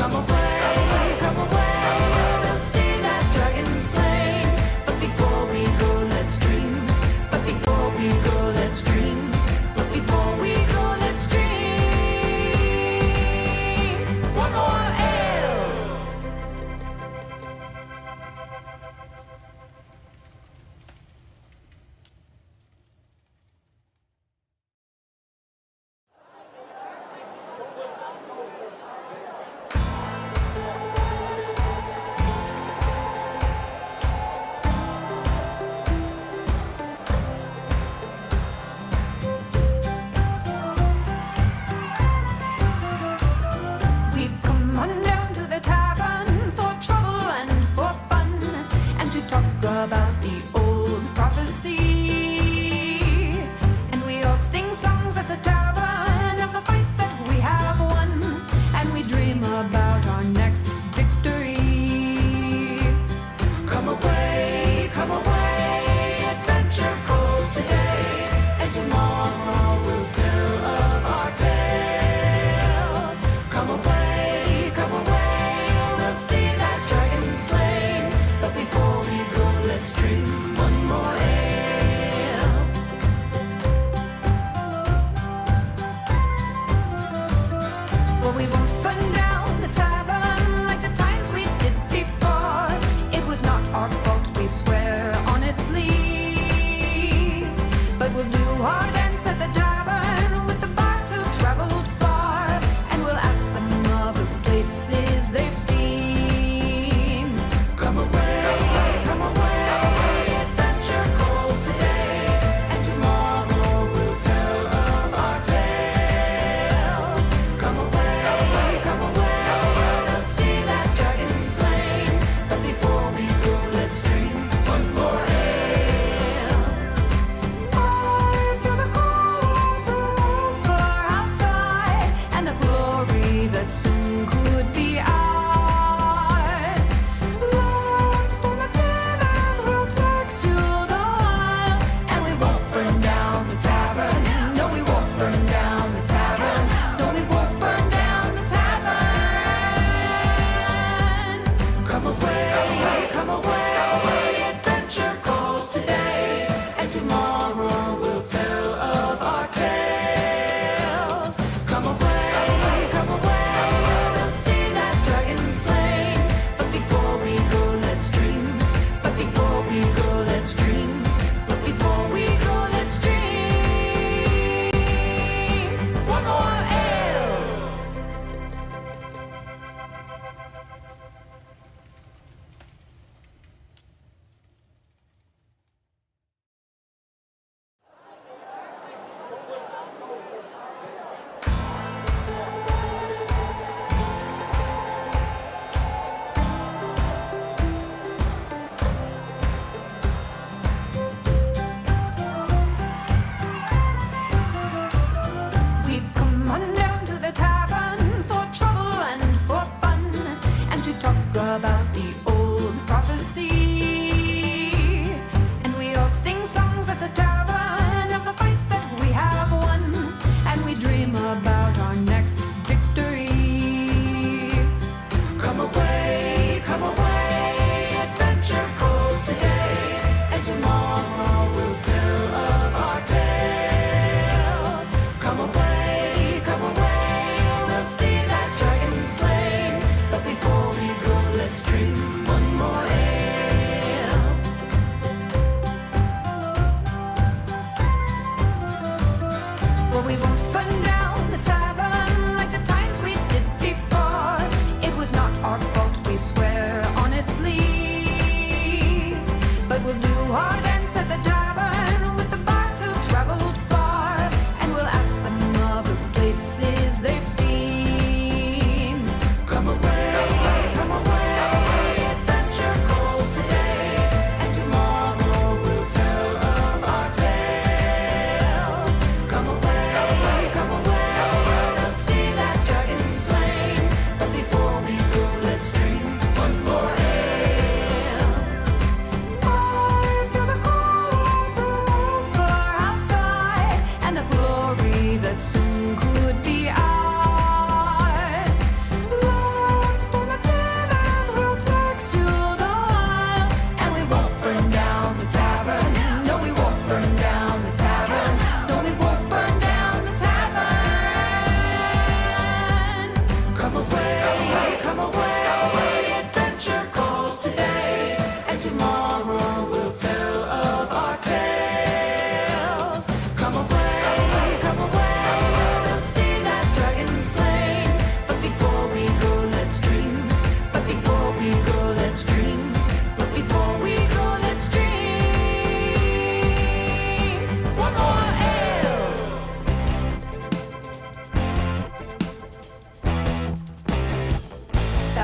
Come away, come away, we'll see that dragon slain. But before we go, let's dream. But before we go, let's dream. But before we go, let's dream. One more ale. We've come on down to the tavern for trouble and for fun, and to talk about the old prophecy. And we all sing songs at the tavern of the fights that we have won, and we dream about our next victory. Come away, adventure calls today, and tomorrow we'll tell of our tale. Come away, we'll see that dragon slain. But before we go, let's drink one more ale. Well, we won't burn down the tavern like the times we did before. It was not our fault, we swear honestly. But we'll do our dance at the tavern with the bards who've traveled far, and we'll ask them of the places they've seen. Come away, adventure calls today, and tomorrow we'll tell of our tale. Come away, we'll see that dragon slain. But before we go, let's drink one more ale. I feel the call of the road far outside, and the glory that soon could be ours. Let's form a team and we'll take to the wild, and we won't burn down the tavern. No, we won't burn down the tavern. No, we won't burn down the tavern. Come away, adventure calls today, and tomorrow we'll tell of our tale. Come away, we'll see that dragon slain. But before we go, let's dream. But before we go, let's dream. But before we go, let's dream. One more ale. We've come on down to the tavern for trouble and for fun, and to talk about the old prophecy. And we all sing songs at the tavern of the fights that we have won, and we dream about our next victory. Come away, adventure calls today, and tomorrow we'll tell of our tale. Come away, we'll see that dragon slain. But before we go, let's dream.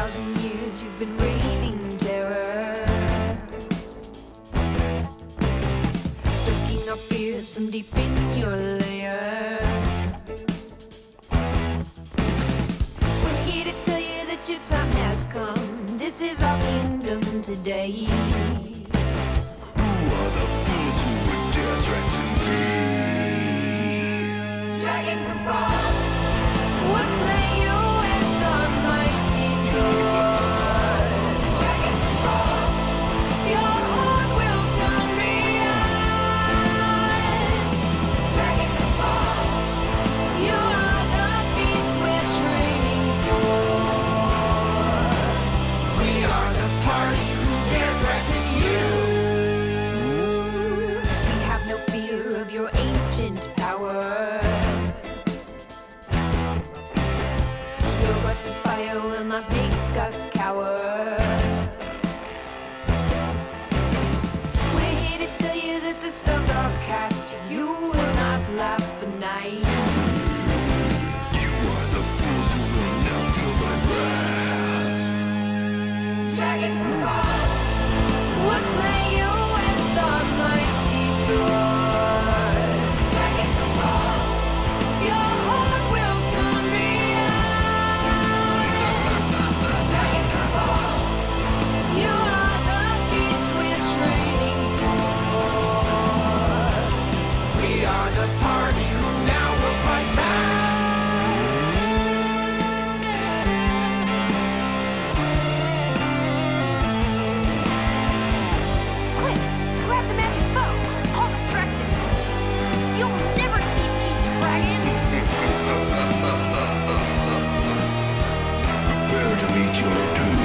1,000 years you've been reigning terror, stoking our fears from deep in your lair. We're here to tell you that your time has come. This is our kingdom today. Who are the fools who would dare threaten me? Dragon can fall, we'll slay you with our mighty sword. Dragon can fall, your heart will soon be ours. Dragon can fall, you are the beast we're training for. We are the party who dare threaten you. We have no fear of your ancient power. Your weapon fire will not make us cower. We're here to tell you that the spells are cast. You will not last the night. You are the fools who will now feel my wrath. Dragon can fall, we'll slay you with our mighty sword. Dragon can fall, your heart will soon be ours. Dragon can fall, you are the beast we're training for. We are the party who now will fight back. Quick, grab the magic bow. All distracted. You'll never defeat me, dragon. Prepare to meet your doom.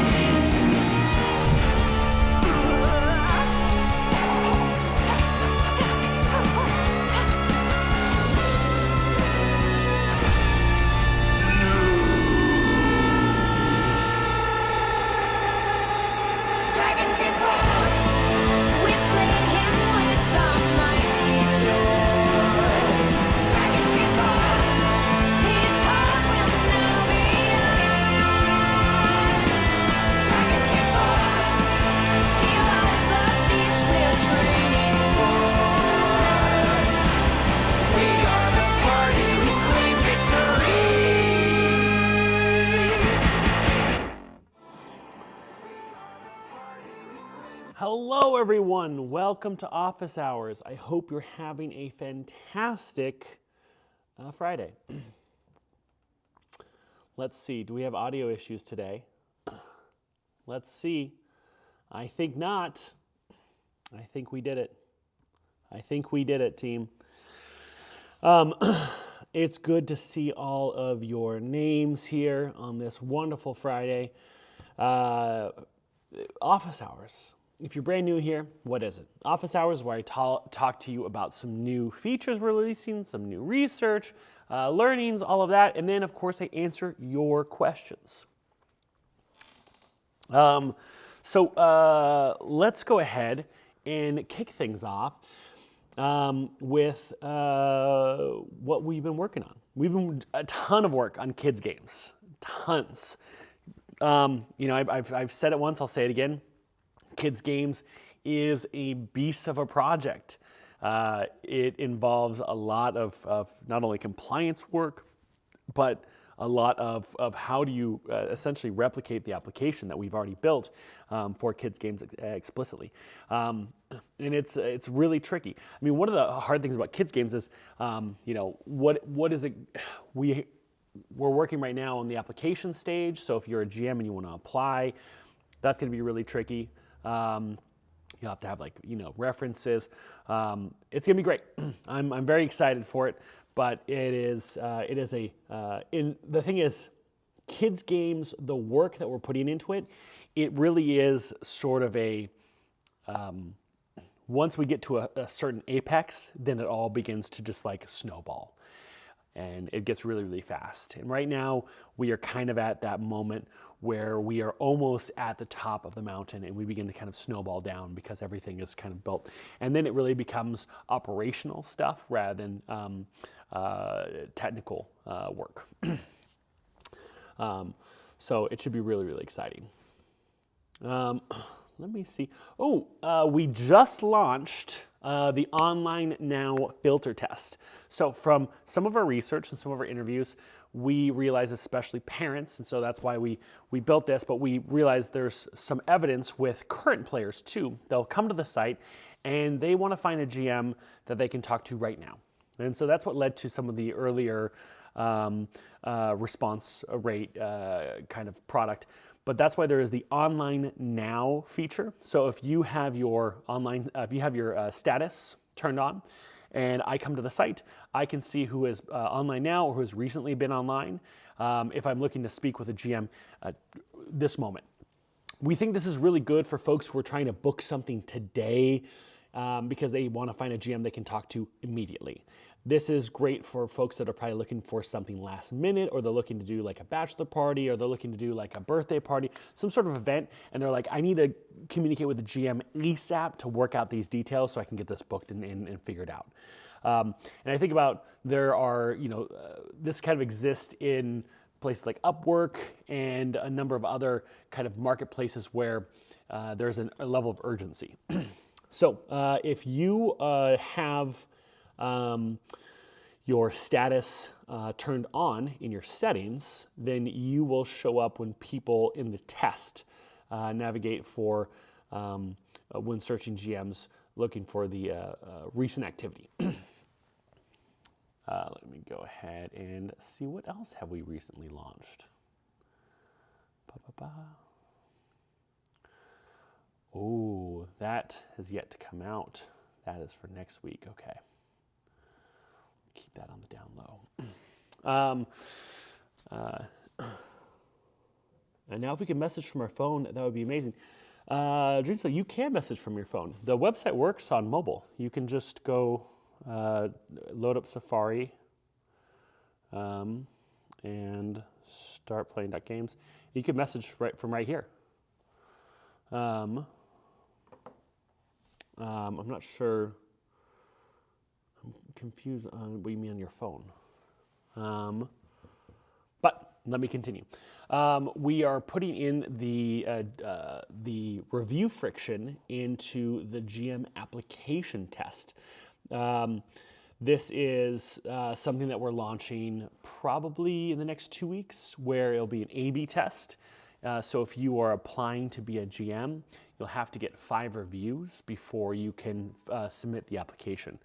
Dragon can fall, we slay him with our mighty swords. Dragon can fall, his heart will now be ours. Dragon can fall, he was the beast we're training for. We are the party who claim victory. Hello, everyone. Welcome to Office Hours. I hope you're having a fantastic Friday. Let's see. Do we have audio issues today? Let's see. I think not. I think we did it. I think we did it, team. It's good to see all of your names here on this wonderful Friday. Office Hours. If you're brand new here, what is it? Office Hours, where I talk to you about some new features we're releasing, some new research, learnings, all of that, and then of course I answer your questions. So let's go ahead and kick things off with what we've been working on. We've been a ton of work on kids games, tons. I've said it once, I'll say it again. Kids games is a beast of a project. It involves a lot of not only compliance work, but a lot of how do you essentially replicate the application that we've already built for kids games explicitly. And it's really tricky. I mean, one of the hard things about kids games is, what is it? We're working right now on the application stage. So if you're a GM and you want to apply, that's going to be really tricky. You have to have references. It's gonna be great. I'm very excited for it. But the thing is, kids games, the work that we're putting into it, it really is sort of once we get to a certain apex, then it all begins to just snowball. And it gets really, really fast. And right now, we are kind of at that moment where we are almost at the top of the mountain and we begin to kind of snowball down because everything is kind of built. And then it really becomes operational stuff rather than technical work. So it should be really, really exciting. Let me see. Oh, we just launched the Online Now filter test. So from some of our research and some of our interviews, we realize, especially parents, and so that's why we built this, but we realize there's some evidence with current players too. They'll come to the site and they want to find a GM that they can talk to right now. And so that's what led to some of the earlier response rate kind of product. But that's why there is the Online Now feature. So if you have your status turned on, and I come to the site, I can see who is online now or who has recently been online if I'm looking to speak with a GM this moment. We think this is really good for folks who are trying to book something today because they want to find a GM they can talk to immediately. This is great for folks that are probably looking for something last minute, or they're looking to do like a bachelor party, or they're looking to do like a birthday party, some sort of event, and they're like, I need to communicate with the GM ASAP to work out these details so I can get this booked and figured out. And I think about there are, this kind of exists in places like Upwork and a number of other kind of marketplaces where there's a level of urgency. So if you have your status turned on in your settings, then you will show up when people in the test navigate for when searching GMs looking for the recent activity. Let me go ahead and see what else have we recently launched. Oh, that has yet to come out. That is for next week. Okay. Keep that on the down low. And now if we can message from our phone, that would be amazing. Dreamsville, you can message from your phone. The website works on mobile. You can just go load up Safari and StartPlaying.games. You can message right from right here. I'm not sure. I'm confused on what you mean on your phone. But let me continue. We are putting in the review friction into the GM application test. This is something that we're launching probably in the next 2 weeks, where it'll be an A/B test. So if you are applying to be a GM, you'll have to get 5 reviews before you can submit the application.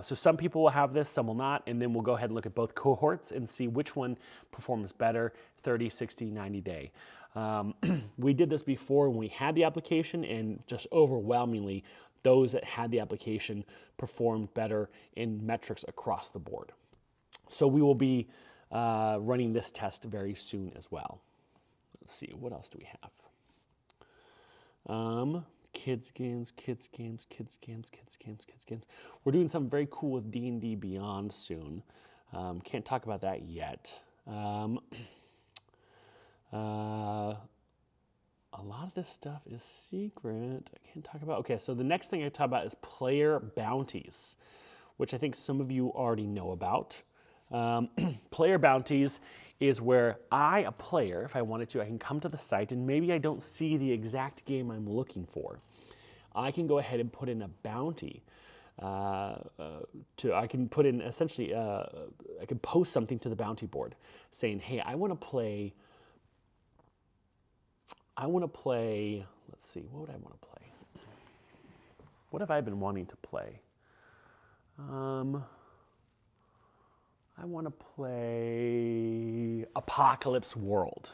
So some people will have this, some will not, and then we'll go ahead and look at both cohorts and see which one performs better, 30, 60, 90 day. We did this before when we had the application, and just overwhelmingly, those that had the application performed better in metrics across the board. So we will be running this test very soon as well. Let's see, what else do we have? Kids games. We're doing something very cool with D&D Beyond soon. Can't talk about that yet. A lot of this stuff is secret. I can't talk about. Okay, so the next thing I talk about is player bounties, which I think some of you already know about. Player bounties is where a player, if I wanted to, I can come to the site and maybe I don't see the exact game I'm looking for. I can go ahead and put in a bounty. I can put in essentially, I can post something to the bounty board saying, hey, I want to play, let's see, what would I want to play? What have I been wanting to play? I want to play Apocalypse World.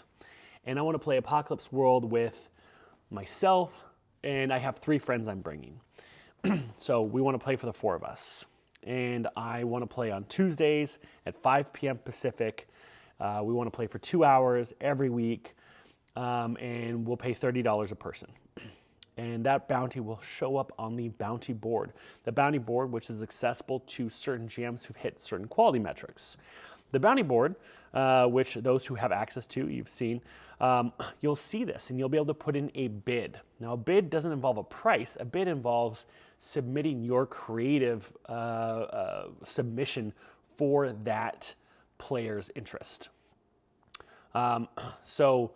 And I want to play Apocalypse World with myself, and I have 3 friends I'm bringing. So we want to play for the 4 of us. And I want to play on Tuesdays at 5 p.m. Pacific. We want to play for 2 hours every week, and we'll pay $30 a person. And that bounty will show up on the bounty board. The bounty board, which is accessible to certain GMs who've hit certain quality metrics. The bounty board, which those who have access to, you've seen, you'll see this and you'll be able to put in a bid. Now, a bid doesn't involve a price. A bid involves submitting your creative submission for that player's interest. So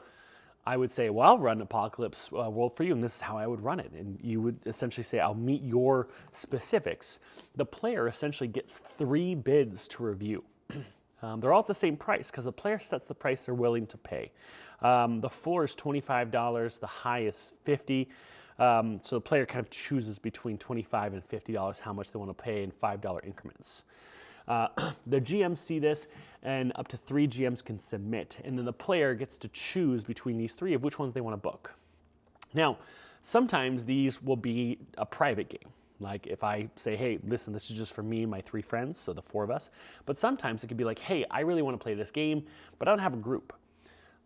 I would say, well, I'll run Apocalypse World for you, and this is how I would run it. And you would essentially say, I'll meet your specifics. The player essentially gets 3 bids to review. They're all at the same price because the player sets the price they're willing to pay. The floor is $25, the high is $50. So the player kind of chooses between $25 and $50 how much they want to pay in $5 increments. The GMs see this, and up to 3 GMs can submit, and then the player gets to choose between these 3 of which ones they want to book. Now, sometimes these will be a private game. Like if I say, hey, listen, this is just for me and my 3 friends, so the 4 of us. But sometimes it could be like, hey, I really want to play this game, but I don't have a group.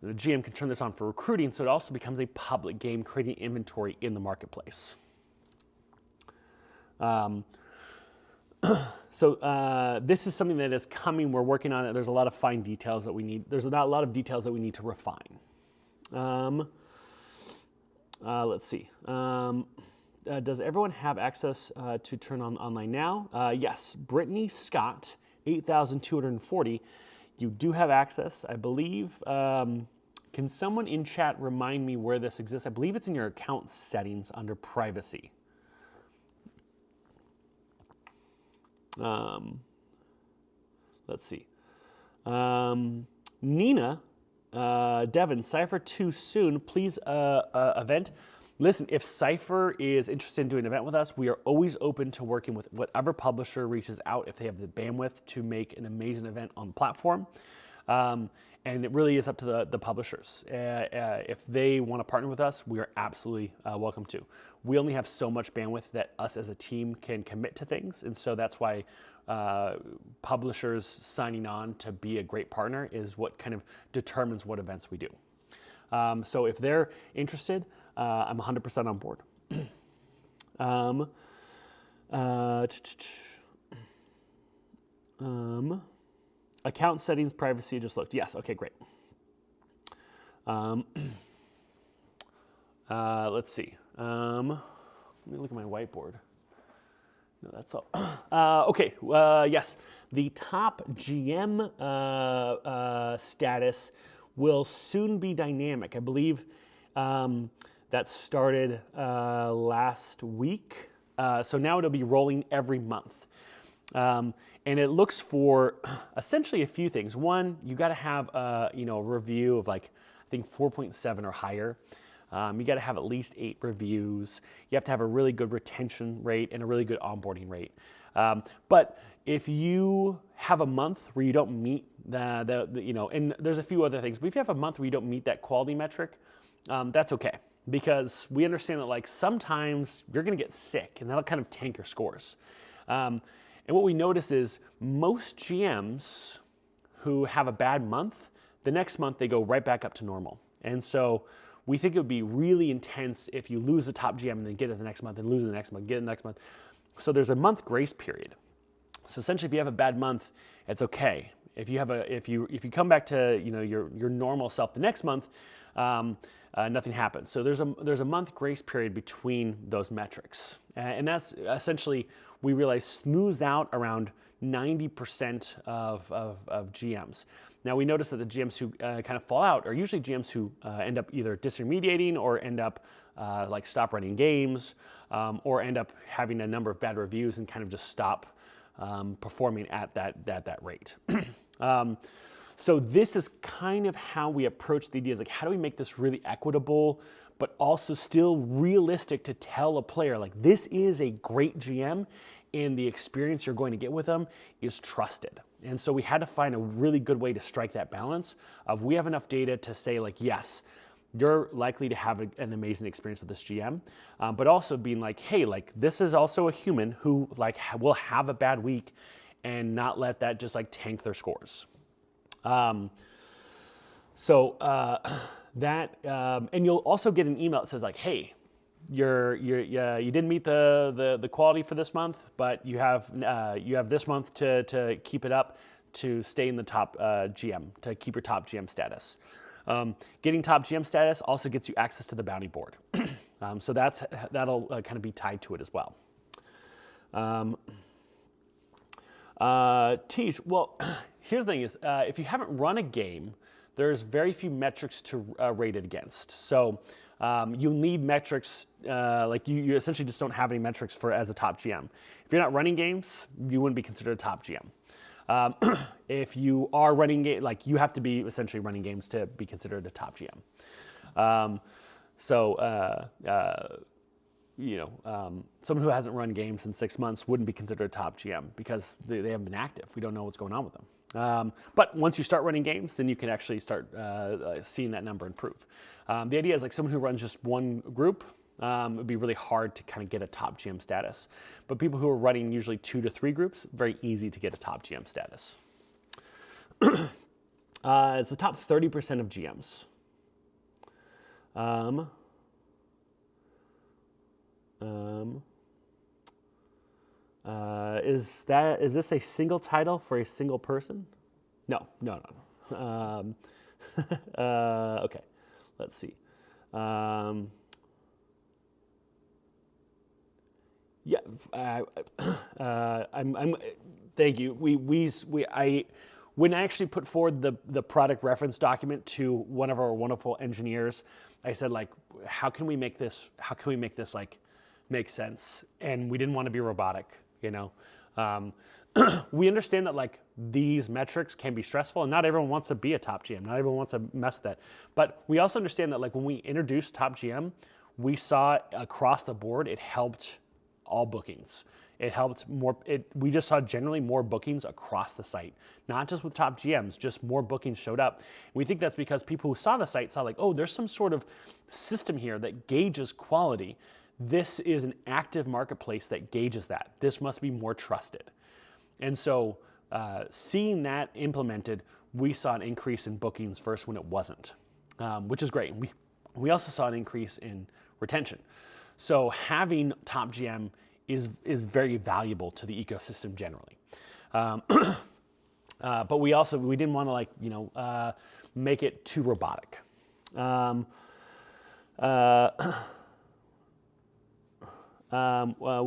The GM can turn this on for recruiting, so it also becomes a public game, creating inventory in the marketplace. So this is something that is coming. We're working on it. There's a lot of fine details that we need. There's not a lot of details that we need to refine. Let's see. Does everyone have access to turn on online now? Yes. Brittany Scott, 8,240. You do have access, I believe. Can someone in chat remind me where this exists? I believe it's in your account settings under privacy. Let's see. Nina, Devin, Cypher too soon. Please event. Listen, if Cypher is interested in doing an event with us, we are always open to working with whatever publisher reaches out if they have the bandwidth to make an amazing event on the platform. And it really is up to the publishers. If they want to partner with us, we are absolutely welcome to. We only have so much bandwidth that us as a team can commit to things. And so that's why publishers signing on to be a great partner is what kind of determines what events we do. So if they're interested, I'm 100% on board. Account settings, privacy, just looked. Yes, okay, great. Let's see. Let me look at my whiteboard. No, that's all. Okay, yes. The top GM status will soon be dynamic. I believe that started last week. So now it'll be rolling every month. And it looks for essentially a few things. One, you got to have a review of like, I think 4.7 or higher. You got to have at least 8 reviews. You have to have a really good retention rate and a really good onboarding rate. But if you have a month where you don't meet and there's a few other things, but if you have a month where you don't meet that quality metric, that's okay. Because we understand that like sometimes you're going to get sick and that'll kind of tank your scores. And what we notice is most GMs who have a bad month, the next month they go right back up to normal. And so we think it would be really intense if you lose the top GM and then get it the next month and lose it the next month, get it the next month. So there's a month grace period. So essentially if you have a bad month, it's okay. If you come back to your normal self the next month, nothing happens. So there's a month grace period between those metrics. And that's essentially, we realize, smooths out around 90% of GMs. Now we notice that the GMs who kind of fall out are usually GMs who end up either disintermediating or end up like stop running games or end up having a number of bad reviews and kind of just stop performing at that rate. So this is kind of how we approach the ideas, like how do we make this really equitable, but also still realistic to tell a player, like this is a great GM and the experience you're going to get with them is trusted. And so we had to find a really good way to strike that balance of we have enough data to say like, yes, you're likely to have an amazing experience with this GM, but also being like, hey, like this is also a human who like will have a bad week and not let that just like tank their scores. And you'll also get an email that says like, hey, you didn't meet the quality for this month, but you have this month to keep it up to stay in the top GM, to keep your top GM status. Getting top GM status also gets you access to the bounty board. So that'll kind of be tied to it as well. Tej, well, here's the thing is, if you haven't run a game, there's very few metrics to rate it against. So you need metrics, like you essentially just don't have any metrics for as a top GM. If you're not running games, you wouldn't be considered a top GM. If you are running games, like you have to be essentially running games to be considered a top GM. Someone who hasn't run games in 6 months wouldn't be considered a top GM because they haven't been active. We don't know what's going on with them. But once you start running games, then you can actually start seeing that number improve. The idea is like someone who runs just one group, it would be really hard to kind of get a top GM status. But people who are running usually 2 to 3 groups, very easy to get a top GM status. It's the top 30% of GMs. Is this a single title for a single person? No. Okay, let's see. Thank you. When I actually put forward the product reference document to one of our wonderful engineers, I said like, how can we make this like make sense? And we didn't want to be robotic, you know. We understand that like these metrics can be stressful, and not everyone wants to be a top GM. Not everyone wants to mess with that. But we also understand that like when we introduced top GM, we saw across the board it helped all bookings. It helped more. We just saw generally more bookings across the site, not just with top GMs, just more bookings showed up. We think that's because people who saw the site saw like, oh, there's some sort of system here that gauges quality. This is an active marketplace that gauges that. This must be more trusted. And so seeing that implemented, we saw an increase in bookings first when it wasn't, which is great. We also saw an increase in retention. So having top GM is very valuable to the ecosystem generally. But we didn't want to like, make it too robotic. Will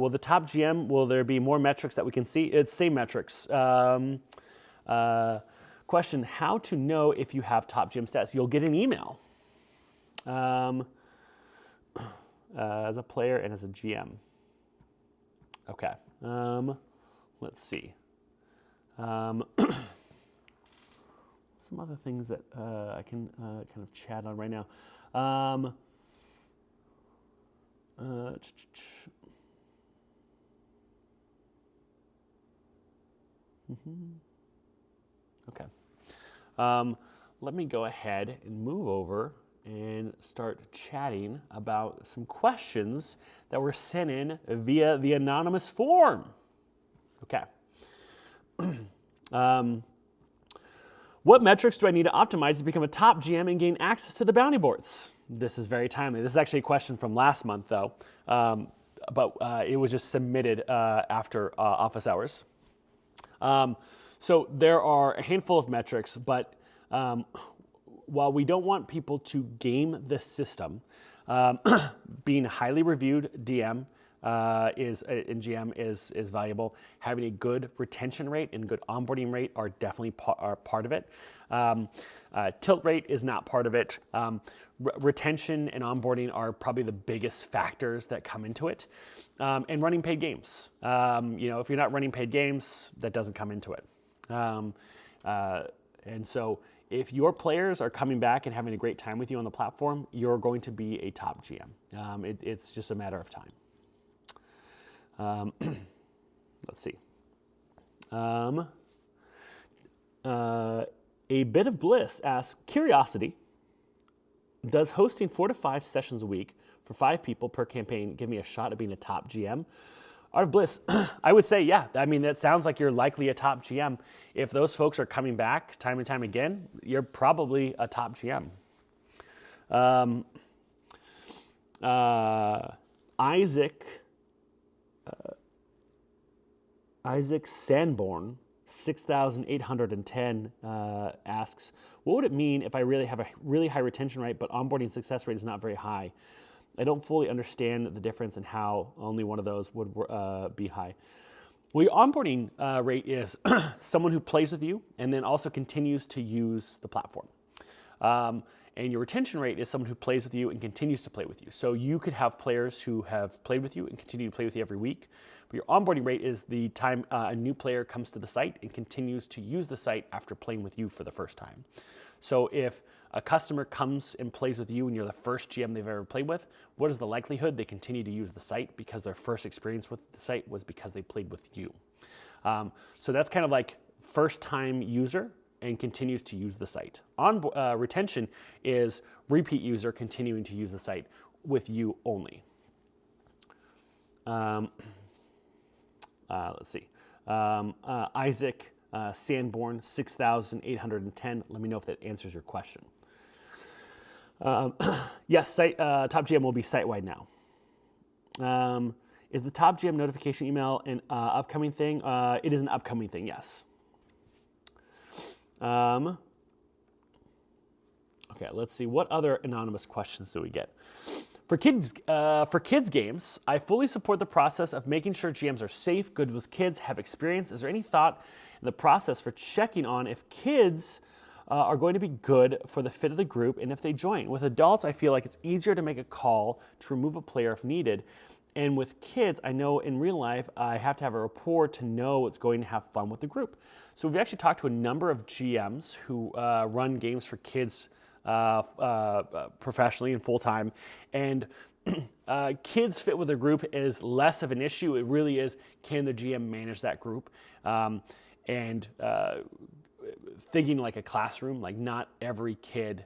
the top GM, will there be more metrics that we can see? It's same metrics. Question, how to know if you have top GM stats? You'll get an email as a player and as a GM. Okay, let's see. Some other things that I can kind of chat on right now. Okay. Let me go ahead and move over and start chatting about some questions that were sent in via the anonymous form. Okay. What metrics do I need to optimize to become a top GM and gain access to the bounty boards? This is very timely. This is actually a question from last month, though, but it was just submitted after office hours. So there are a handful of metrics, but while we don't want people to game the system, being a highly reviewed DM in GM is valuable. Having a good retention rate and good onboarding rate are definitely part of it. Tilt rate is not part of it. Retention and onboarding are probably the biggest factors that come into it. And running paid games. If you're not running paid games, that doesn't come into it. And so if your players are coming back and having a great time with you on the platform, you're going to be a top GM. It's just a matter of time. Let's see. A Bit of Bliss asks, curiosity, does hosting 4 to 5 sessions a week for 5 people per campaign give me a shot at being a top GM? Art of Bliss, I would say, yeah. I mean, that sounds like you're likely a top GM. If those folks are coming back time and time again, you're probably a top GM. Isaac Sanborn, 6,810 asks, what would it mean if I really have a really high retention rate, but onboarding success rate is not very high? I don't fully understand the difference in how only one of those would be high. Well, your onboarding rate is someone who plays with you and then also continues to use the platform. And your retention rate is someone who plays with you and continues to play with you. So you could have players who have played with you and continue to play with you every week. But your onboarding rate is the time a new player comes to the site and continues to use the site after playing with you for the first time. So if a customer comes and plays with you and you're the first GM they've ever played with, what is the likelihood they continue to use the site because their first experience with the site was because they played with you? So that's kind of like first time user and continues to use the site. Retention is repeat user continuing to use the site with you only. Let's see. Isaac Sanborn, 6,810. Let me know if that answers your question. Yes, Top GM will be site-wide now. Is the Top GM notification email an upcoming thing? It is an upcoming thing, yes. Okay, let's see. What other anonymous questions do we get? For kids games, I fully support the process of making sure GMs are safe, good with kids, have experience. Is there any thought in the process for checking on if kids are going to be good for the fit of the group and if they join? With adults, I feel like it's easier to make a call to remove a player if needed. And with kids, I know in real life, I have to have a rapport to know it's going to have fun with the group. So we've actually talked to a number of GMs who run games for kids professionally and full-time. And kids fit with a group is less of an issue. It really is, can the GM manage that group? Thinking like a classroom, like not every kid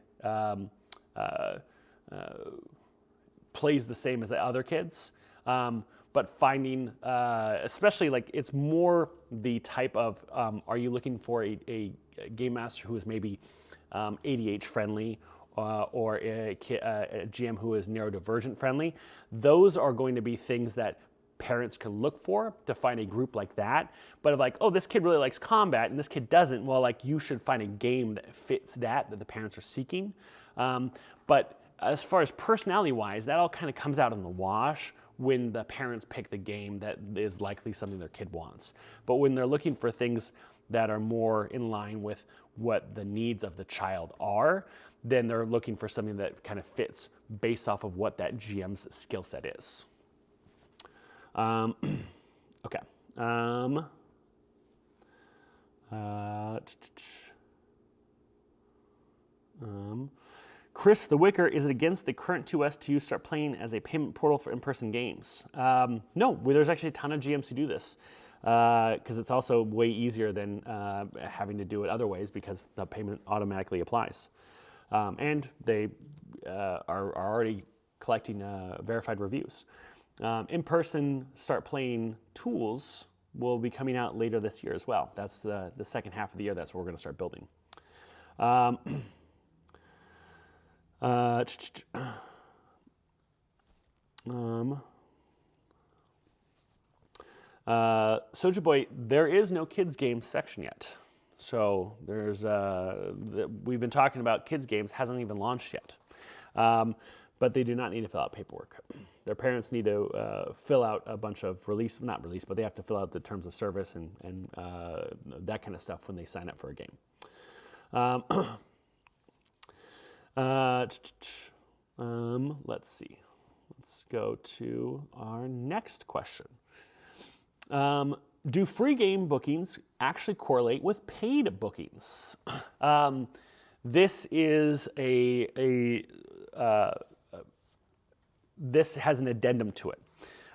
plays the same as the other kids. But finding, especially like it's more the type of, are you looking for a game master who is maybe ADH friendly or a GM who is neurodivergent friendly? Those are going to be things that parents can look for to find a group like that. But if like, oh, this kid really likes combat and this kid doesn't, well, like you should find a game that fits that the parents are seeking. But as far as personality wise, that all kind of comes out in the wash when the parents pick the game that is likely something their kid wants. But when they're looking for things that are more in line with what the needs of the child are, then they're looking for something that kind of fits based off of what that GM's skill set is. Okay. Chris the Wicker, is it against the current 2S to use StartPlaying as a payment portal for in-person games? No, there's actually a ton of GMs who do this because it's also way easier than having to do it other ways because the payment automatically applies. And they are already collecting verified reviews. In-person StartPlaying tools will be coming out later this year as well. That's the second half of the year. That's what we're going to start building. Soja Boy, there is no kids game section yet. So there's we've been talking about kids games, hasn't even launched yet. But they do not need to fill out paperwork. Their parents need to fill out a bunch of not release, but they have to fill out the terms of service and that kind of stuff when they sign up for a game. Let's see. Let's go to our next question. Do free game bookings actually correlate with paid bookings? This is this has an addendum to it.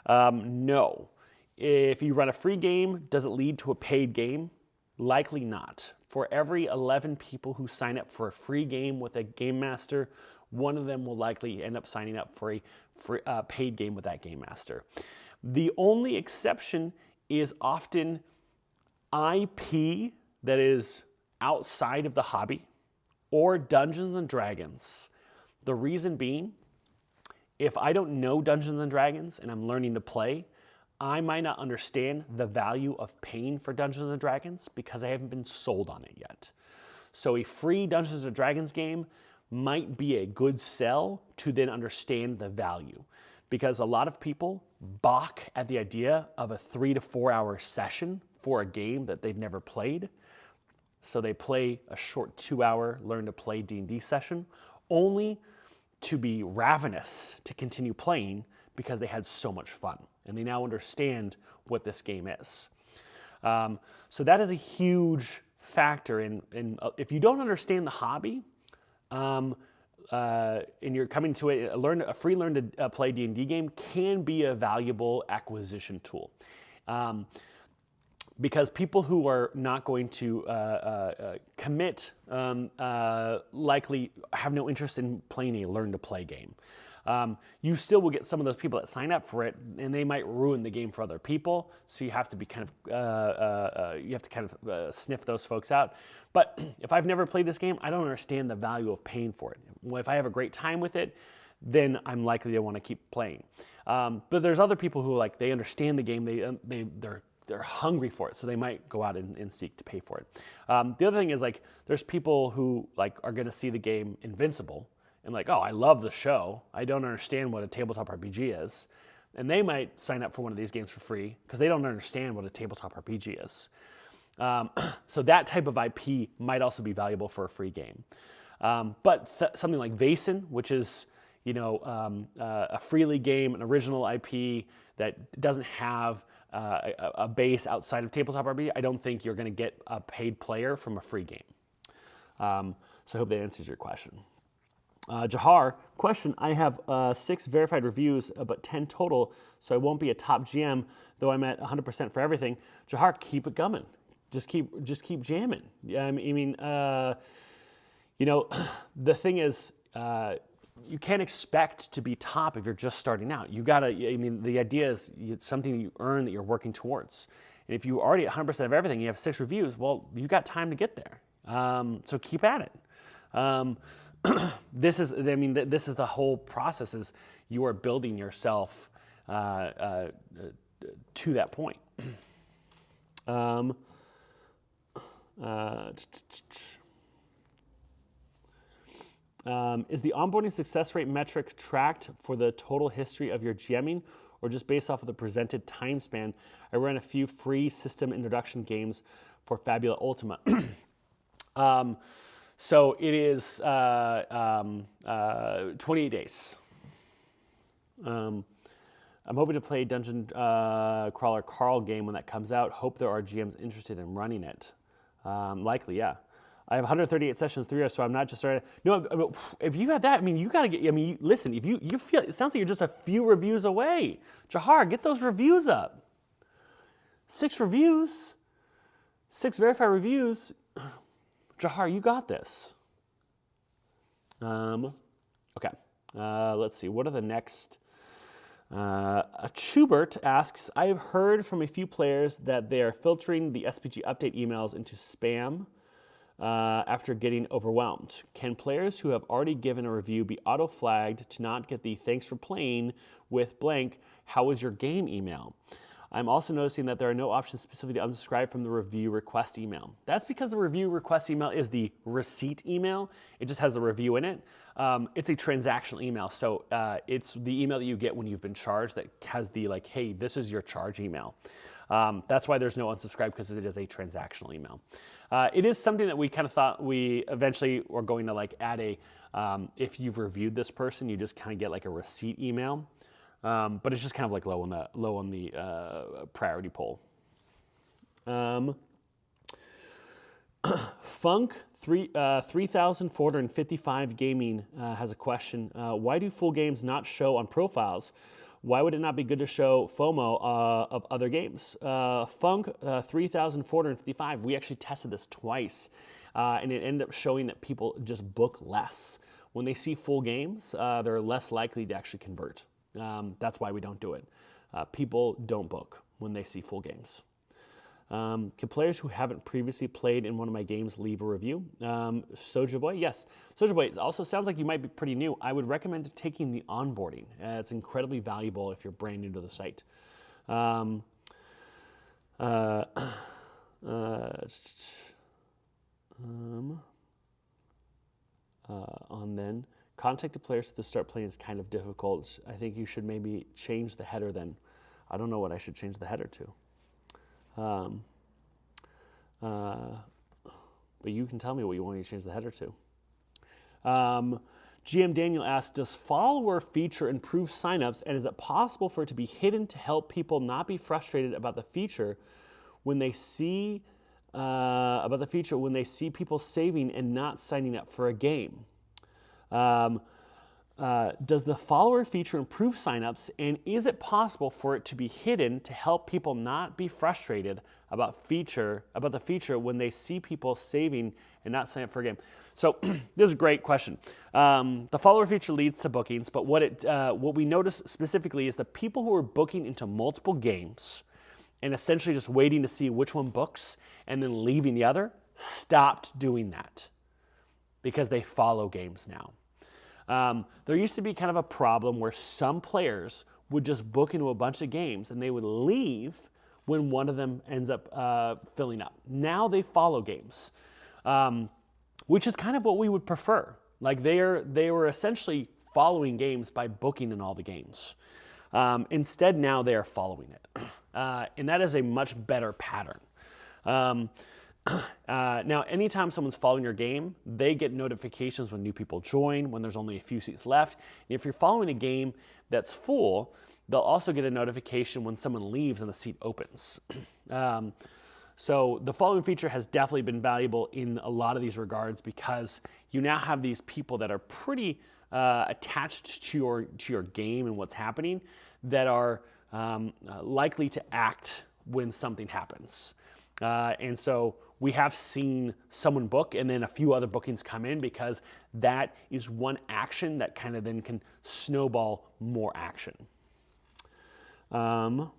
No. If you run a free game, does it lead to a paid game? Likely not. For every 11 people who sign up for a free game with a game master, one of them will likely end up signing up for a free, paid game with that game master. The only exception is often IP that is outside of the hobby or Dungeons and Dragons. The reason being, if I don't know Dungeons and Dragons and I'm learning to play, I might not understand the value of paying for Dungeons and Dragons because I haven't been sold on it yet. So a free Dungeons and Dragons game might be a good sell to then understand the value, because a lot of people balk at the idea of a 3 to 4 hour session for a game that they've never played. So they play a short 2-hour learn to play D&D session, only to be ravenous to continue playing because they had so much fun and they now understand what this game is. So that is a huge factor in if you don't understand the hobby, and you're coming to a free learn to play D&D game can be a valuable acquisition tool. Because people who are not going to commit likely have no interest in playing a learn to play game. You still will get some of those people that sign up for it, and they might ruin the game for other people. So you have to be kind of sniff those folks out. But if I've never played this game, I don't understand the value of paying for it. Well, if I have a great time with it, then I'm likely to want to keep playing. But there's other people who they understand the game. They're hungry for it, so they might go out and seek to pay for it. The other thing is there's people who are going to see the game Invincible and oh, I love the show. I don't understand what a tabletop RPG is, and they might sign up for one of these games for free because they don't understand what a tabletop RPG is. So that type of IP might also be valuable for a free game. But something like Vaesen, which is a freely game, an original IP that doesn't have a base outside of tabletop RPG, I don't think you're going to get a paid player from a free game. So I hope that answers your question. Jahar, question, I have 6 verified reviews, but 10 total, so I won't be a top GM, though I'm at 100% for everything. Jahar, keep it coming. Just keep jamming. I mean, the thing is, you can't expect to be top if you're just starting out. You gotta, the idea is it's something that you earn that you're working towards. And if you already at 100% of everything, you have 6 reviews, well, you got time to get there. So keep at it. This is the whole process is you are building yourself to that point. Is the onboarding success rate metric tracked for the total history of your GMing or just based off of the presented time span? I ran a few free system introduction games for Fabula Ultima. So it is 28 days. I'm hoping to play Dungeon Crawler Carl game when that comes out. Hope there are GMs interested in running it. Likely, yeah. I have 138 sessions, 3 years, so I'm not just starting. No, if you got that, you got to get. Listen. If you feel, it sounds like you're just a few reviews away. Jahar, get those reviews up. 6 reviews, 6 verified reviews. Jahar, you got this. Okay. Let's see. What are the next? Schubert asks, I have heard from a few players that they are filtering the SPG update emails into spam after getting overwhelmed. Can players who have already given a review be auto-flagged to not get the thanks for playing with blank, how was your game email? I'm also noticing that there are no options specifically to unsubscribe from the review request email. That's because the review request email is the receipt email. It just has the review in it. It's a transactional email. So it's the email that you get when you've been charged that has the hey, this is your charge email. That's why there's no unsubscribe, because it is a transactional email. It is something that we kind of thought we eventually were going to add a, if you've reviewed this person, you just kind of get a receipt email. But it's just kind of low on the priority poll. Funk 3455 Gaming has a question. Why do full games not show on profiles? Why would it not be good to show FOMO of other games? Funk 3455. We actually tested this twice, and it ended up showing that people just book less when they see full games. They're less likely to actually convert. That's why we don't do it. People don't book when they see full games. Can players who haven't previously played in one of my games leave a review? Soja Boy, yes. Soja Boy, it also sounds like you might be pretty new. I would recommend taking the onboarding. It's incredibly valuable if you're brand new to the site. On then, contact the players to start playing is kind of difficult. I think you should maybe change the header then. I don't know what I should change the header to. but you can tell me what you want me to change the header to. GM Daniel asks, does follower feature improve signups, and is it possible for it to be hidden to help people not be frustrated about the feature when they see people saving and not signing up for a game? Does the follower feature improve signups, and is it possible for it to be hidden to help people not be frustrated about the feature when they see people saving and not signing up for a game? So this is a great question. The follower feature leads to bookings, but what we notice specifically is the people who are booking into multiple games and essentially just waiting to see which one books and then leaving the other stopped doing that because they follow games now. There used to be kind of a problem where some players would just book into a bunch of games and they would leave when one of them ends up filling up. Now they follow games, which is kind of what we would prefer. Like they were essentially following games by booking in all the games. Instead, now they are following it. And that is a much better pattern. Now, anytime someone's following your game, they get notifications when new people join, when there's only a few seats left. And if you're following a game that's full, they'll also get a notification when someone leaves and a seat opens. So the following feature has definitely been valuable in a lot of these regards because you now have these people that are pretty attached to your game and what's happening that are likely to act when something happens. And so we have seen someone book and then a few other bookings come in because that is one action that kind of then can snowball more action. Nothing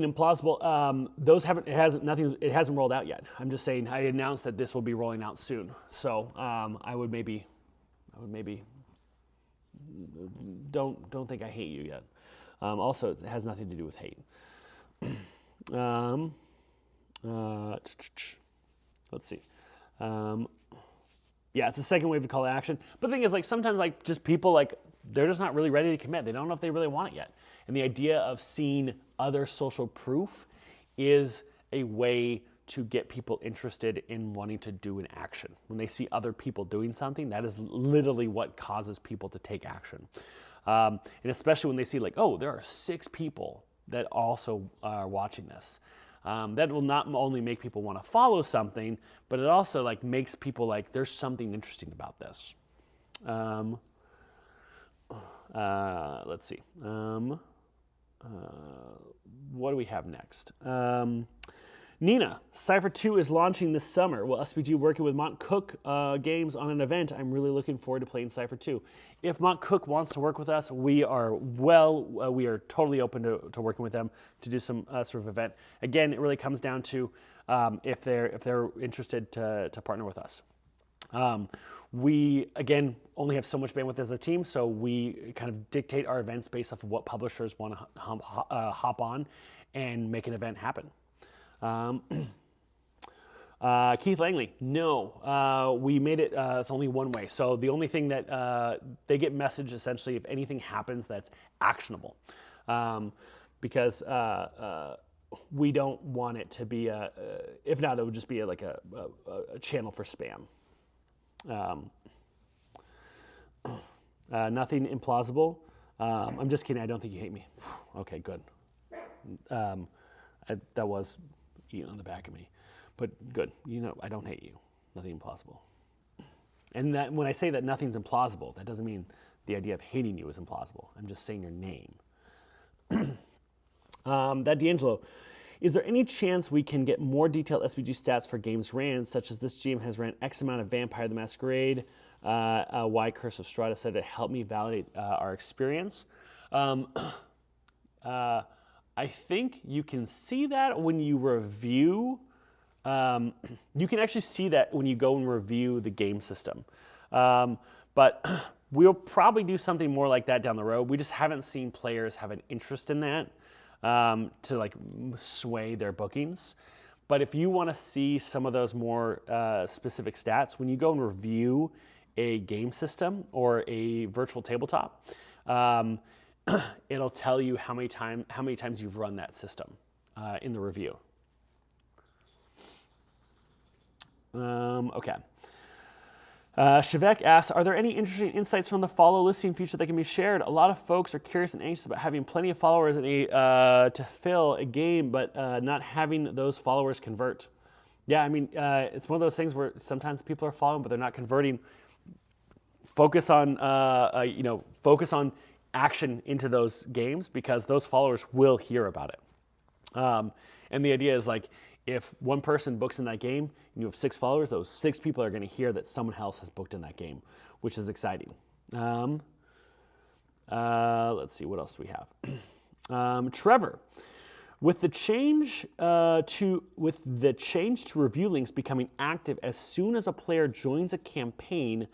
implausible. It hasn't rolled out yet. I'm just saying I announced that this will be rolling out soon. So I would maybe don't think I hate you yet. Also, it has nothing to do with hate. Let's see. Yeah, it's a second wave of call to action. But the thing is, like sometimes, like just people like they're just not really ready to commit. They don't know if they really want it yet. And the idea of seeing other social proof is a way to get people interested in wanting to do an action. When they see other people doing something, that is literally what causes people to take action. And especially when they see like, oh, there are 6 people that also are watching this. That will not only make people want to follow something, but it also like makes people like, there's something interesting about this. Let's see. What do we have next? Nina, Cypher 2 is launching this summer. Will SPG working with Mont Cook Games on an event? I'm really looking forward to playing Cypher 2. If Mont Cook wants to work with us, we are totally open to working with them to do some sort of event. Again, it really comes down to if they're interested to partner with us. We, again, only have so much bandwidth as a team, so we kind of dictate our events based off of what publishers want to hop on and make an event happen. Keith Langley, no, we made it, it's only one way. So the only thing that they get messaged essentially if anything happens that's actionable. Because we don't want it to be if not, it would just be like a channel for spam. Nothing implausible. I'm just kidding. I don't think you hate me. Okay, good. That was on the back of me, but good. I don't hate you. Nothing implausible. And that when I say that nothing's implausible, that doesn't mean the idea of hating you is implausible. I'm just saying your name. That D'Angelo. Is there any chance we can get more detailed SPG stats for games ran, such as this GM has ran X amount of Vampire the Masquerade, Y Curse of Strahd, said to help me validate our experience? I think you can see that when you review. You can actually see that when you go and review the game system. But we'll probably do something more like that down the road. We just haven't seen players have an interest in that. To like sway their bookings. But if you want to see some of those more specific stats, when you go and review a game system or a virtual tabletop, it'll tell you how many times you've run that system in the review. Okay. Shivek asks, are there any interesting insights from the follow listing feature that can be shared? A lot of folks are curious and anxious about having plenty of followers to fill a game, but not having those followers convert. Yeah, I mean, it's one of those things where sometimes people are following, but they're not converting. Focus on, focus on action into those games, because those followers will hear about it. And the idea is, like, if one person books in that game and you have 6 followers, those 6 people are going to hear that someone else has booked in that game, which is exciting. Let's see, what else do we have? Trevor, with the change to review links becoming active as soon as a player joins a campaign,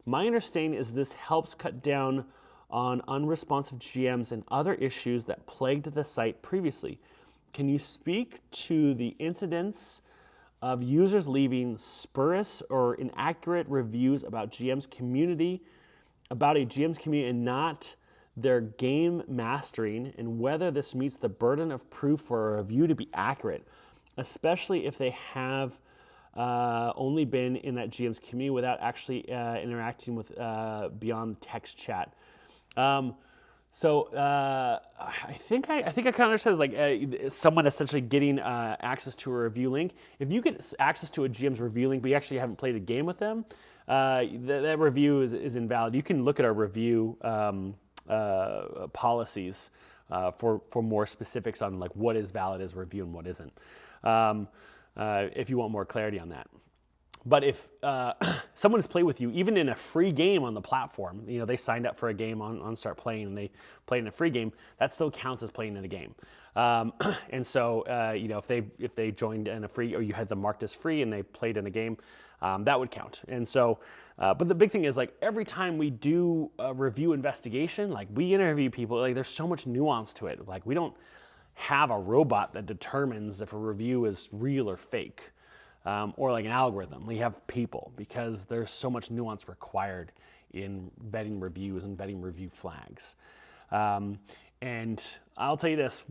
my understanding is this helps cut down on unresponsive GMs and other issues that plagued the site previously. Can you speak to the incidents of users leaving spurious or inaccurate reviews about a GM's community and not their game mastering, and whether this meets the burden of proof for a review to be accurate, especially if they have only been in that GM's community without actually interacting with beyond text chat? I think I kind of understand. It's like someone essentially getting access to a review link. If you get access to a GM's review link, but you actually haven't played a game with them, that review is invalid. You can look at our review policies for more specifics on, like, what is valid as a review and what isn't, if you want more clarity on that. But if someone has played with you, even in a free game on the platform, they signed up for a game on StartPlaying and they played in a free game, that still counts as playing in a game. And so, if they joined in a free, or you had them marked as free and they played in a game, that would count. And so, but the big thing is, like, every time we do a review investigation, like, we interview people, like, there's so much nuance to it. Like, we don't have a robot that determines if a review is real or fake. Or like an algorithm. We have people, because there's so much nuance required in vetting reviews and vetting review flags. And I'll tell you this,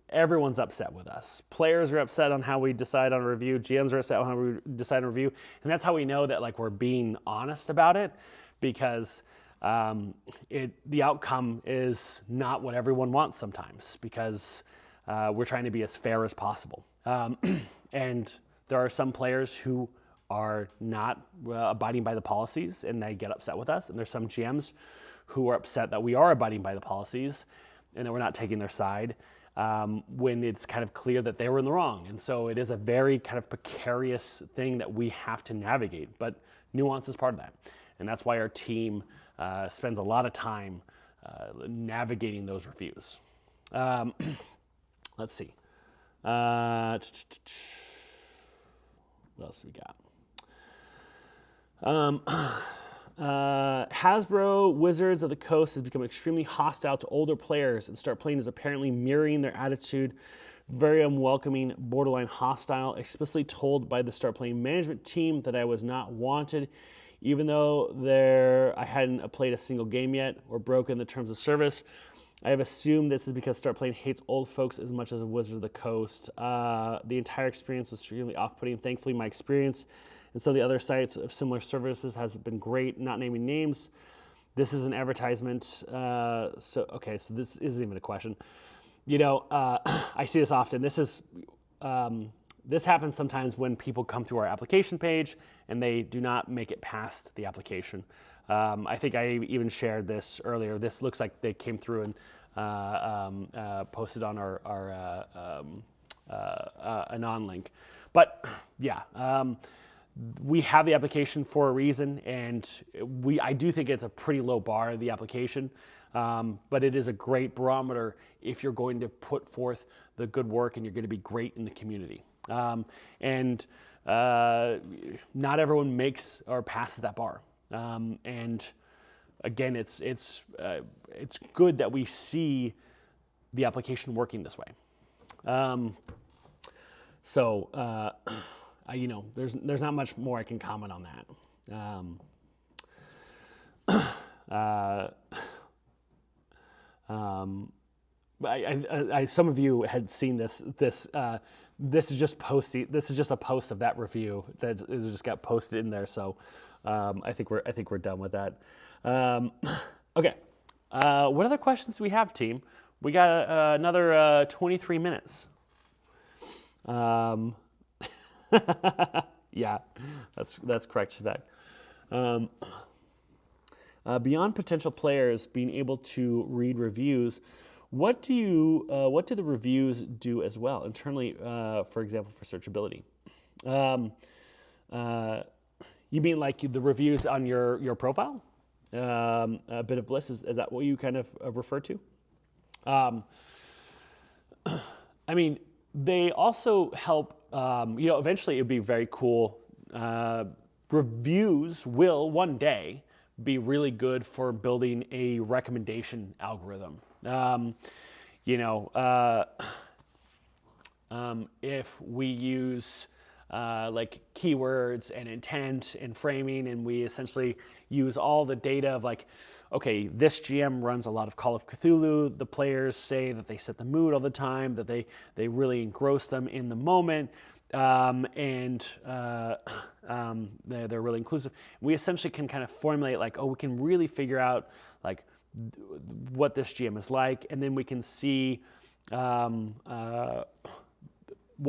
everyone's upset with us. Players are upset on how we decide on a review. GMs are upset on how we decide on a review. And that's how we know that, like, we're being honest about it, because the outcome is not what everyone wants sometimes, because we're trying to be as fair as possible. And there are some players who are not abiding by the policies and they get upset with us. And there's some GMs who are upset that we are abiding by the policies and that we're not taking their side when it's kind of clear that they were in the wrong. And so it is a very kind of precarious thing that we have to navigate, but nuance is part of that. And that's why our team spends a lot of time navigating those reviews. Let's see. What else do we got? Hasbro Wizards of the Coast has become extremely hostile to older players, and StartPlaying is apparently mirroring their attitude. Very unwelcoming, borderline hostile, explicitly told by the StartPlaying management team that I was not wanted, even though I hadn't played a single game yet or broken the terms of service. I have assumed this is because StartPlaying hates old folks as much as Wizards of the Coast. The entire experience was extremely off-putting. Thankfully, my experience and some of the other sites of similar services has been great. Not naming names. This is an advertisement. So this isn't even a question. I see this often. This happens sometimes when people come to our application page and they do not make it past the application. I think I even shared this earlier. This looks like they came through and posted on our Anon link. But yeah, we have the application for a reason, and I do think it's a pretty low bar, the application, but it is a great barometer if you're going to put forth the good work and you're going to be great in the community. And not everyone makes or passes that bar. And again, it's good that we see the application working this way. There's not much more I can comment on that. some of you had seen this. This is just a post of that review that just got posted in there. So I think we're done with that. Okay. What other questions do we have, team? We got another 23 minutes. Yeah, that's correct, Shivek. Beyond potential players being able to read reviews, what do the reviews do as well internally? For example, for searchability. You mean like the reviews on your profile? A bit of bliss, is that what you kind of refer to? I mean, they also help. Eventually, it'd be very cool. Reviews will one day be really good for building a recommendation algorithm. If we use like keywords and intent and framing, and we essentially use all the data of like, okay, this GM runs a lot of Call of Cthulhu. The players say that they set the mood all the time, that they really engross them in the moment, and they're really inclusive. We essentially can kind of formulate like, we can really figure out like what this GM is like, and then we can see what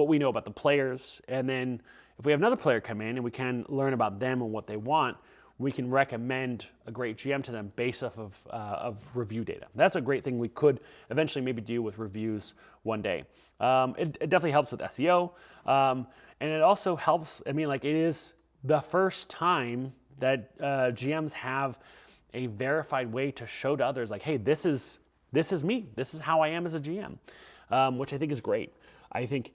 we know about the players, and then if we have another player come in and we can learn about them and what they want, we can recommend a great GM to them based off of review data. That's a great thing we could eventually maybe do with reviews one day. It definitely helps with SEO, and it also helps. I mean, like, it is the first time that GMs have a verified way to show to others, like, hey, this is me. This is how I am as a GM, which I think is great. I think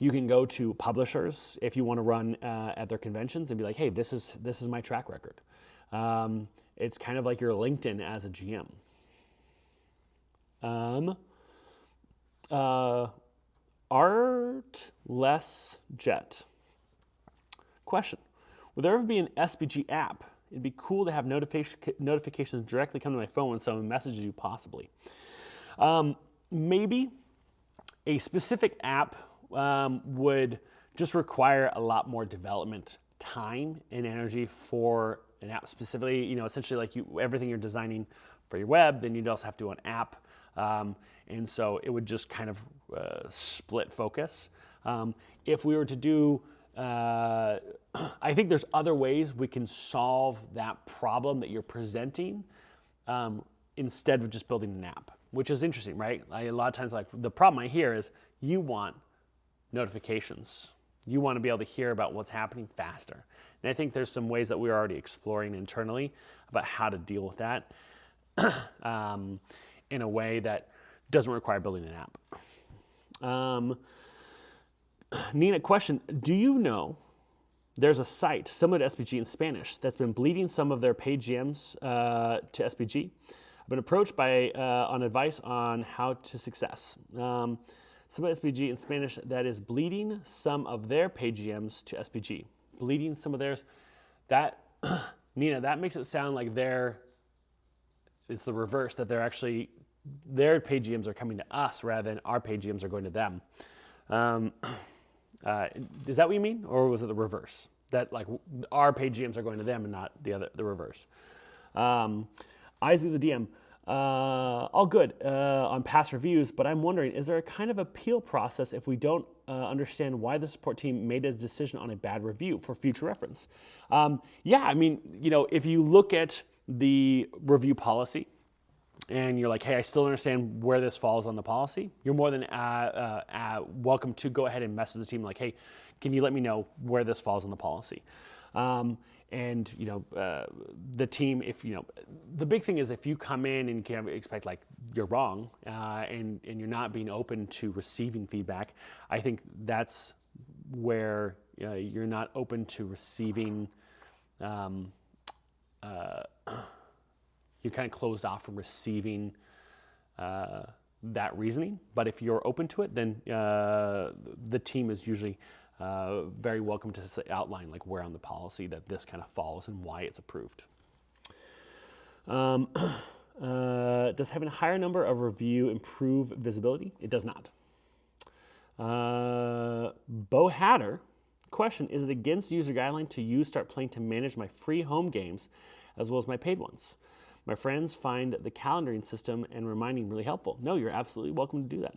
you can go to publishers if you want to run at their conventions and be like, hey, this is my track record. It's kind of like your LinkedIn as a GM. Artless Jet. Question: would there ever be an SBG app? It'd be cool to have notifications directly come to my phone when someone messages you, possibly. Maybe a specific app would just require a lot more development time and energy for an app specifically. Essentially like everything you're designing for your web, then you'd also have to do an app. And so it would just kind of split focus. If we were to do, I think there's other ways we can solve that problem that you're presenting instead of just building an app, which is interesting, right? A lot of times, like, the problem I hear is you want notifications. You want to be able to hear about what's happening faster. And I think there's some ways that we're already exploring internally about how to deal with that in a way that doesn't require building an app. Nina, question: do you know there's a site similar to SBG in Spanish that's been bleeding some of their paid GMs to SBG? I've been approached on advice on how to success. Some SBG in Spanish that is bleeding some of their paid GMs to SBG. Bleeding some of theirs. That, Nina, that makes it sound like it's the reverse, that their paid GMs are coming to us rather than our paid GMs are going to them. Is that what you mean? Or was it the reverse? That like our paid GMs are going to them and not the reverse. Isaac the DM, all good on past reviews, but I'm wondering, is there a kind of appeal process if we don't understand why the support team made a decision on a bad review for future reference? Yeah, I mean, if you look at the review policy and you're like, hey, I still understand where this falls on the policy, you're more than welcome to go ahead and message the team like, hey, can you let me know where this falls on the policy? And the team, the big thing is if you come in and you can expect like you're wrong and you're not being open to receiving feedback, I think that's where you're not open to receiving. You're kind of closed off from receiving that reasoning. But if you're open to it, then the team is usually very welcome to outline like where on the policy that this kind of falls and why it's approved. Does having a higher number of review improve visibility? It does not. Bo Hatter, question, is it against user guideline to use StartPlaying to manage my free home games as well as my paid ones? My friends find the calendaring system and reminding really helpful. No, you're absolutely welcome to do that.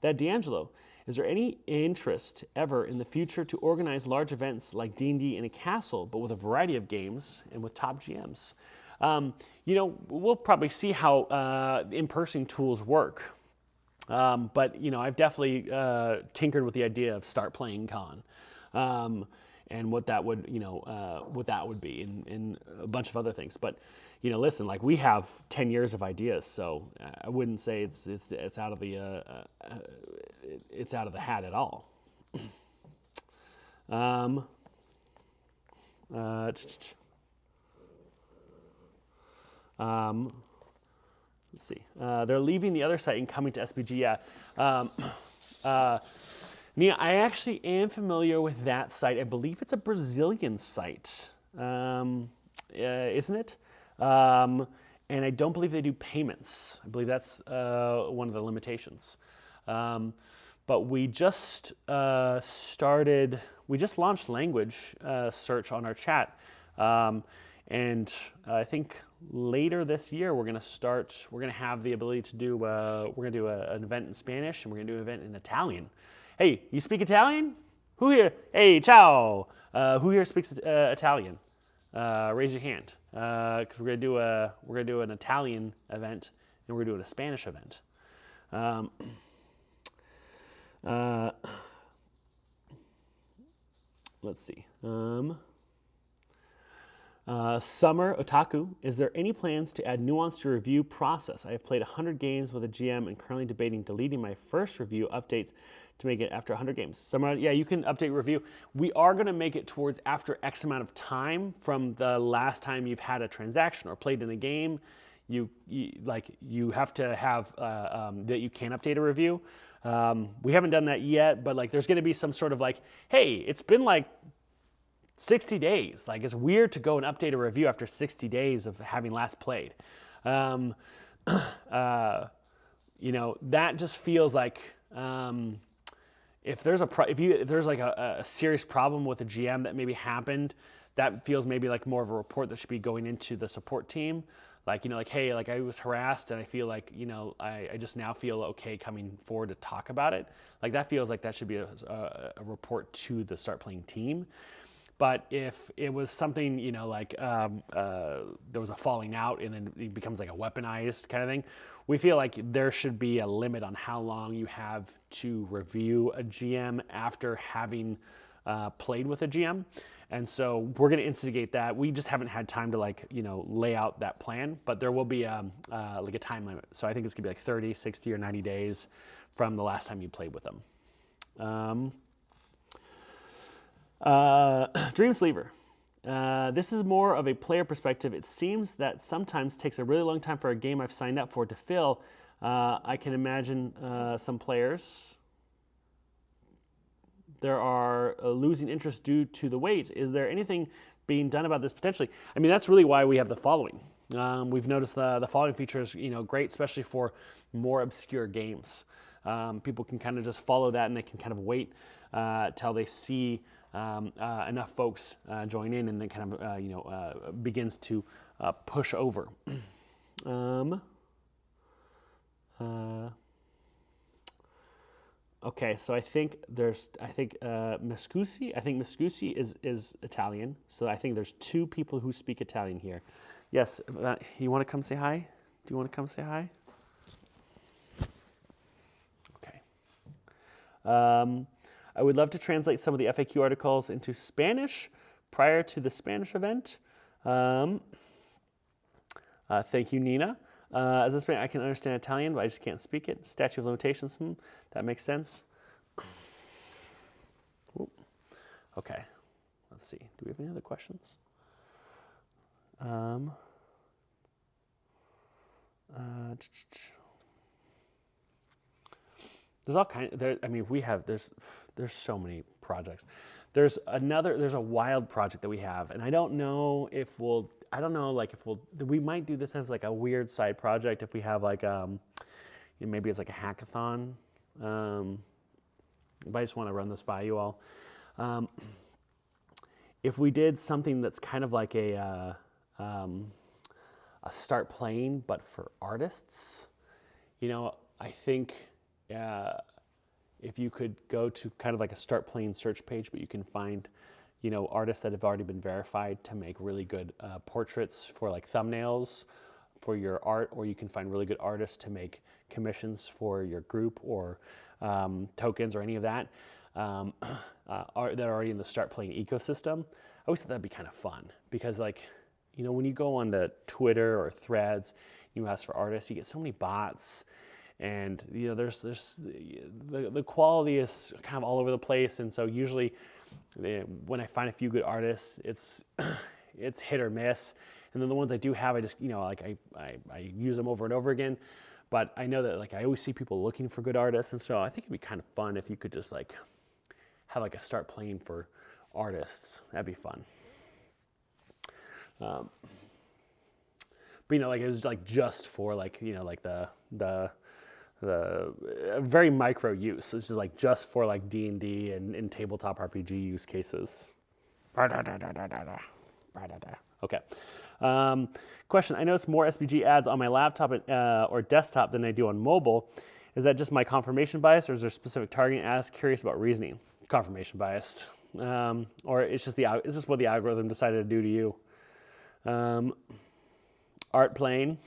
That D'Angelo, is there any interest ever in the future to organize large events like D&D in a castle, but with a variety of games and with top GMs? We'll probably see how in-person tools work. But I've definitely tinkered with the idea of StartPlaying Con, and what that would be, and a bunch of other things. But listen, like, we have 10 years of ideas, so I wouldn't say it's out of the it's out of the hat at all. Let's see. They're leaving the other site and coming to SBG. Yeah. Nina, I actually am familiar with that site. I believe it's a Brazilian site, isn't it? And I don't believe they do payments. I believe that's one of the limitations. But we just launched language search on our chat. And I think later this year we're going to have the ability to do, we're going to do an event in Spanish, and we're going to do an event in Italian. Hey, you speak Italian? Who here? Hey, ciao. Who here speaks Italian? Raise your hand. Because we're going to do an Italian event, and we're doing a Spanish event. Let's see. Summer Otaku, is there any plans to add nuance to review process? I have played 100 games with a GM and currently debating deleting my first review updates to make it after 100 games. Summer, yeah, you can update review. We are going to make it towards after X amount of time from the last time you've had a transaction or played in a game. You have to have that you can update a review. We haven't done that yet, but there's going to be some sort of hey, it's been 60 days. It's weird to go and update a review after 60 days of having last played. That just feels like if there's a serious problem with a GM that maybe happened, that feels maybe more of a report that should be going into the support team. Hey, I was harassed and I feel I just now feel okay coming forward to talk about it. That feels like that should be a report to the StartPlaying team. But if it was something, there was a falling out and then it becomes a weaponized kind of thing, we feel like there should be a limit on how long you have to review a GM after having played with a GM. And so we're going to instigate that. We just haven't had time to lay out that plan, but there will be a time limit. So I think it's going to be 30, 60, or 90 days from the last time you played with them. Dreamsleever. This is more of a player perspective. It seems that sometimes takes a really long time for a game I've signed up for to fill. I can imagine some players there are losing interest due to the wait. Is there anything being done about this potentially? I mean, that's really why we have the following. We've noticed the following feature is great, especially for more obscure games. People can kind of just follow that and they can kind of wait till they see enough folks join in, and then kind of begins to push over. Okay, so I think Miscusi. I think Miscusi is Italian, so I think there's two people who speak Italian here. Yes, you want to come say hi? Do you want to come say hi? Okay. I would love to translate some of the FAQ articles into Spanish prior to the Spanish event. Thank you, Nina. As a Spanish, I can understand Italian, but I just can't speak it. Statute of limitations, that makes sense. Ooh. Okay, let's see. Do we have any other questions? There's all kinds. I mean, there's so many projects. There's a wild project that we have, and I don't know if we might do this as like a weird side project if we have like, maybe it's like a hackathon. But I just want to run this by you all. If we did something that's kind of like a Start Playing, but for artists, I think if you could go to kind of like a Start Playing search page, but you can find, artists that have already been verified to make really good portraits for like thumbnails for your art, or you can find really good artists to make commissions for your group or tokens or any of that that are already in the Start Playing ecosystem. I always thought that'd be kind of fun because, like, when you go onto Twitter or Threads, you ask for artists, you get so many bots. And there's the quality is kind of all over the place, and so usually when I find a few good artists, it's hit or miss. And then the ones I do have, I just I use them over and over again. But I know that like I always see people looking for good artists, and so I think it'd be kind of fun if you could just like have like a Start Playing for artists. That'd be fun. But like it was like just for like like the very micro use. It's just like just for like D&D and tabletop RPG use cases. Okay. Question: I notice more SBG ads on my laptop or desktop than I do on mobile. Is that just my confirmation bias, or is there specific targeting ads? Curious about reasoning. Confirmation biased, or it's just what the algorithm decided to do to you. Art Playing.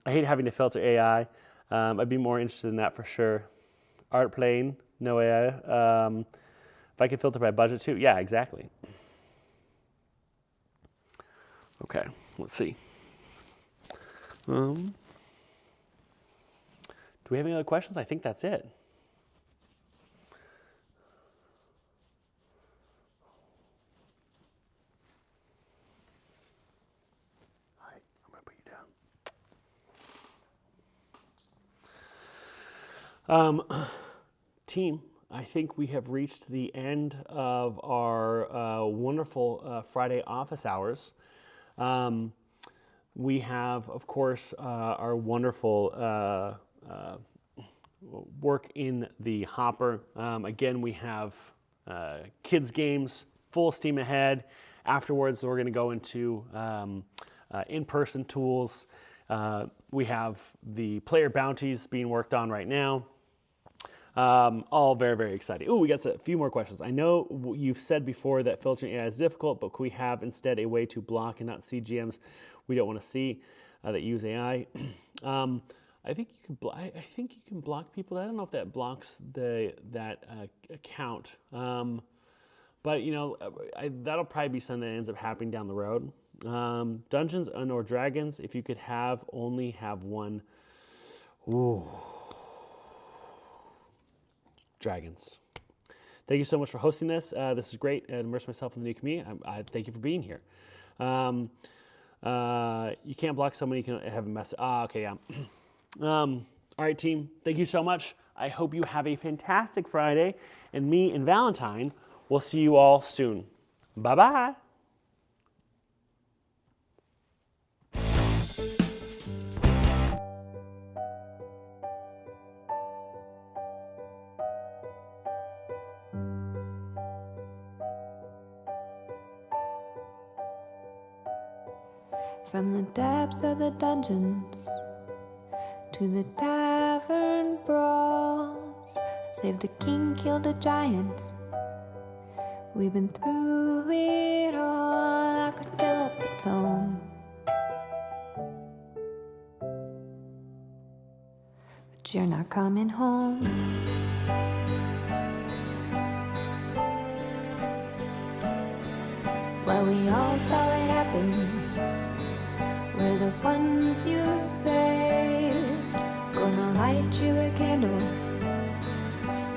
I hate having to filter AI. I'd be more interested in that for sure. Art Playing, no AI. If I could filter by budget too, yeah, exactly. Okay, let's see. Do we have any other questions? I think that's it. All right, I'm gonna put you down. Team, I think we have reached the end of our wonderful Friday office hours. We have, of course, our wonderful work in the hopper. Again, we have kids games full steam ahead. Afterwards, we're going to go into in-person tools. We have the player bounties being worked on right now. All very, very exciting. Oh, we got a few more questions. I know you've said before that filtering AI is difficult, but could we have instead a way to block and not see GMs we don't want to see that use AI? I think you can. I think you can block people. I don't know if that blocks that account. But that'll probably be something that ends up happening down the road. Dungeons and/or Dragons. If you could only have one. Ooh. Dragons. Thank you so much for hosting this. This is great. And immerse myself in the new community. I thank you for being here. You can't block someone. You can have a message. Okay, yeah. All right, team. Thank you so much. I hope you have a fantastic Friday. And me and Valentine will see you all soon. Bye-bye. From the depths of the dungeons to the tavern brawls, save the king, killed a giant. We've been through it all. I could fill up a tome, but you're not coming home. Well, we all saw it happen. We're the ones you saved. Gonna light you a candle.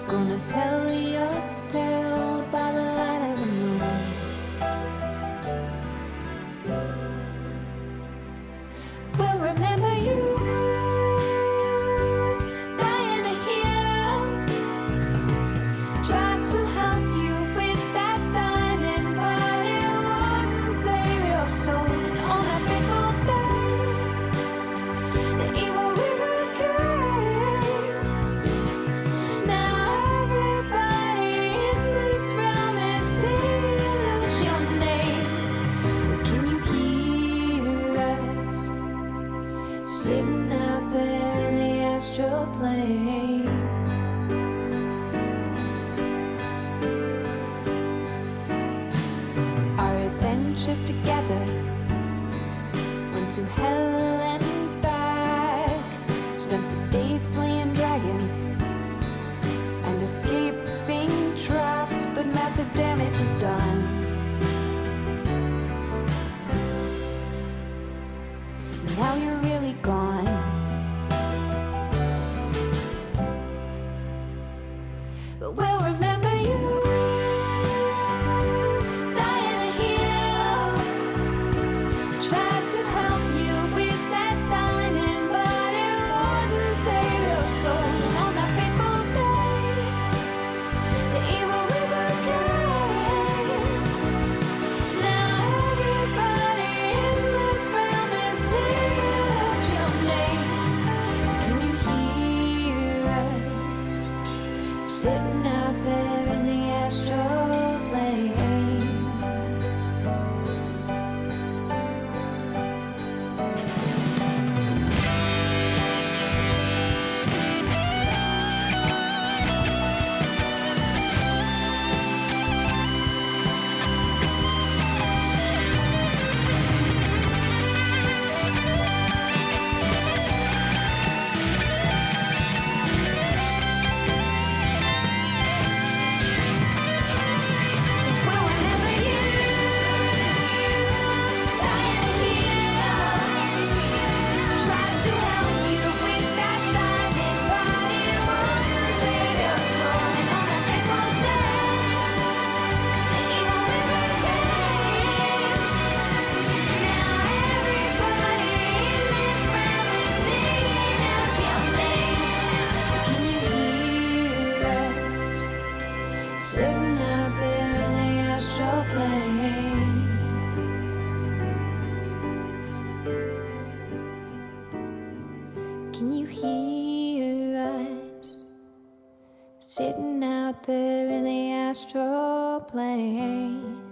Gonna tell your tale by the light of the moon. We'll remember you, dying a hero. of damage is done. Now you're really gone. But we'll remember you, Diana here. Tried to help you with that diamond, but it wouldn't save your soul. And on that fateful day, the evil was okay. Now everybody in this realm is singing out your name. Can you hear us sitting out there in the astral plane? We'll remember you, Diana here. Tried to help you with that diamond, but it wouldn't save your soul. And on that fateful day, the evil was okay. Now everybody in this realm is singing out your name. Can you hear us sitting out there in the astral plane? Can you hear us sitting out there in the astral plane?